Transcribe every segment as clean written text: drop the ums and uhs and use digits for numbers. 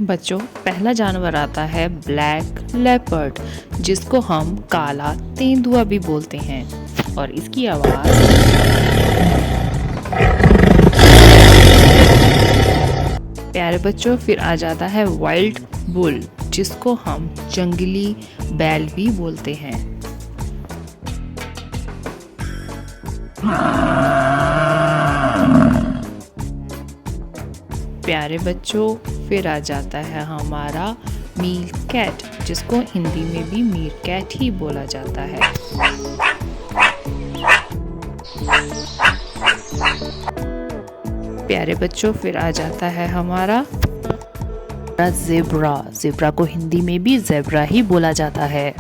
बच्चों, पहला जानवर आता है ब्लैक लेपर्ड, जिसको हम काला तेंदुआ भी बोलते हैं और इसकी आवाज़। प्यारे बच्चों, फिर आ जाता है वाइल्ड बुल, जिसको हम जंगली बैल भी बोलते हैं। प्यारे बच्चों, फिर आ जाता है हमारा मील कैट, जिसको हिंदी में भी मीर कैट ही बोला जाता है। प्यारे बच्चों, फिर आ जाता है हमारा ज़ेब्रा। ज़ेब्रा को हिंदी में भी ज़ेब्रा ही बोला जाता है।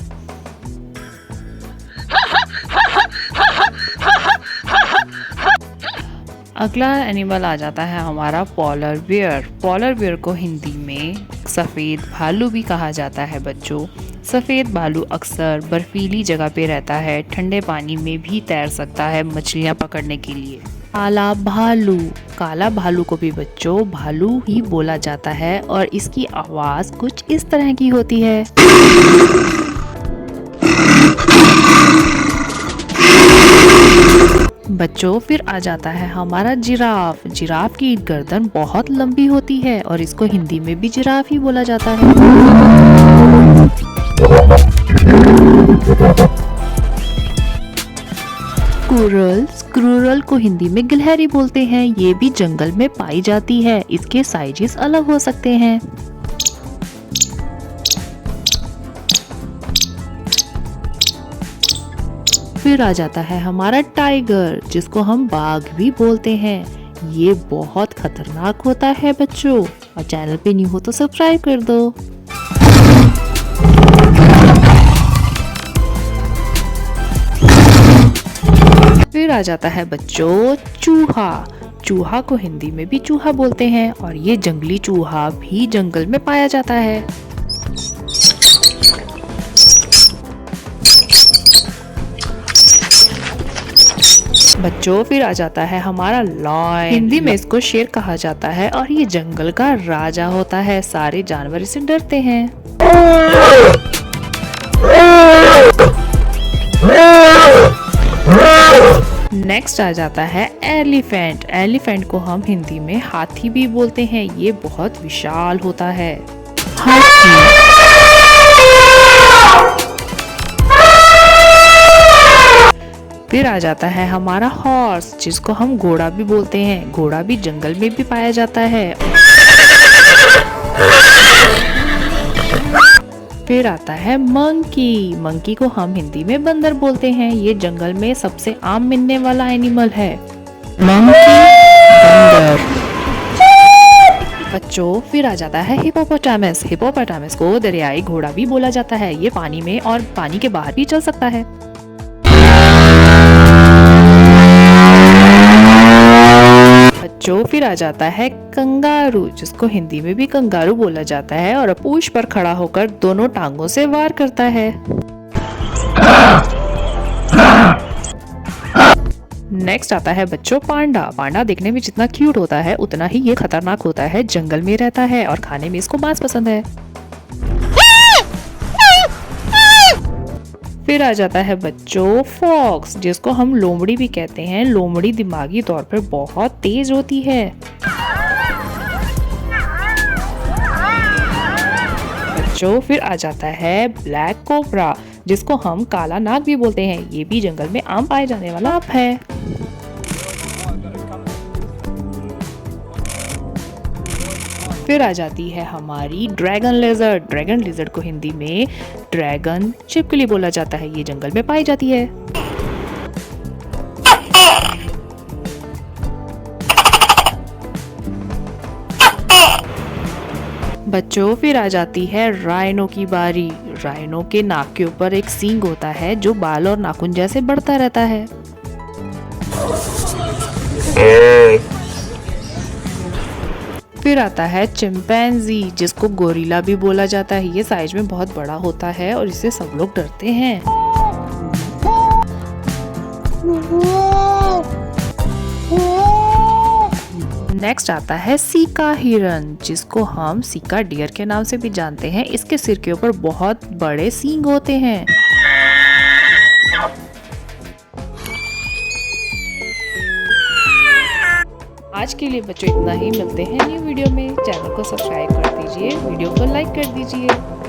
अगला एनिमल आ जाता है हमारा पोलर बियर। पोलर बियर को हिंदी में सफ़ेद भालू भी कहा जाता है। बच्चों, सफ़ेद भालू अक्सर बर्फीली जगह पे रहता है, ठंडे पानी में भी तैर सकता है मछलियाँ पकड़ने के लिए। काला भालू को भी बच्चों भालू ही बोला जाता है और इसकी आवाज़ कुछ इस तरह की होती है। बच्चों, फिर आ जाता है हमारा जिराफ। जिराफ की गर्दन बहुत लंबी होती है और इसको हिंदी में भी जिराफ ही बोला जाता है। स्क्रूरल को हिंदी में गिलहरी बोलते हैं। ये भी जंगल में पाई जाती है। इसके साइजेस अलग हो सकते हैं। फिर आ जाता है हमारा टाइगर, जिसको हम बाघ भी बोलते हैं। ये बहुत खतरनाक होता है बच्चों, और चैनल पे न्यू हो तो सब्सक्राइब कर दो। फिर आ जाता है बच्चों चूहा। चूहा को हिंदी में भी चूहा बोलते हैं और ये जंगली चूहा भी जंगल में पाया जाता है। बच्चों, फिर आ जाता है हमारा लॉयन। हिंदी में इसको शेर कहा जाता है और ये जंगल का राजा होता है। सारे जानवर इससे डरते हैं। नेक्स्ट आ जाता है एलिफेंट। एलिफेंट को हम हिंदी में हाथी भी बोलते हैं। ये बहुत विशाल होता है। हाथी। फिर आ जाता है हमारा हॉर्स, जिसको हम घोड़ा भी बोलते हैं। घोड़ा भी जंगल में भी पाया जाता है। फिर आता है मंकी। मंकी को हम हिंदी में बंदर बोलते हैं। ये जंगल में सबसे आम मिलने वाला एनिमल है। मंकी, बंदर। बच्चों, फिर आ जाता है हिपोपोटामस। हिपोपोटामस को दरियाई घोड़ा भी बोला जाता है। ये पानी में और पानी के बाहर भी चल सकता है। बच्चों, फिर आ जाता है कंगारू, जिसको हिंदी में भी कंगारू बोला जाता है और पूंछ पर खड़ा होकर दोनों टांगों से वार करता है। नेक्स्ट आता है बच्चों पांडा। पांडा देखने में जितना क्यूट होता है उतना ही ये खतरनाक होता है। जंगल में रहता है और खाने में इसको मांस पसंद है। फिर आ जाता है बच्चों फॉक्स, जिसको हम लोमड़ी भी कहते हैं। लोमड़ी दिमागी तौर पर बहुत तेज होती है। बच्चों, फिर आ जाता है ब्लैक कोबरा, जिसको हम काला नाग भी बोलते हैं। ये भी जंगल में आम पाए जाने वाला सांप है। फिर आ जाती है हमारी ड्रैगन लेजर्ड। ड्रैगन लेजर्ड को हिंदी में ड्रैगन छिपकली बोला जाता है। ये जंगल में पाई जाती है। बच्चों, फिर आ जाती है राइनो की बारी। राइनो के नाक के ऊपर एक सींग होता है जो बाल और नाखून जैसे बढ़ता रहता है। फिर आता है चिंपैंजी, जिसको गोरिल्ला भी बोला जाता है। ये साइज में बहुत बड़ा होता है और इससे सब लोग डरते हैं। नेक्स्ट आता है सीका हिरन, जिसको हम सीका डियर के नाम से भी जानते हैं। इसके सिर के ऊपर बहुत बड़े सींग होते हैं। आज के लिए बच्चों इतना ही, मिलते हैं न्यू वीडियो में। चैनल को सब्सक्राइब कर दीजिए, वीडियो को लाइक कर दीजिए।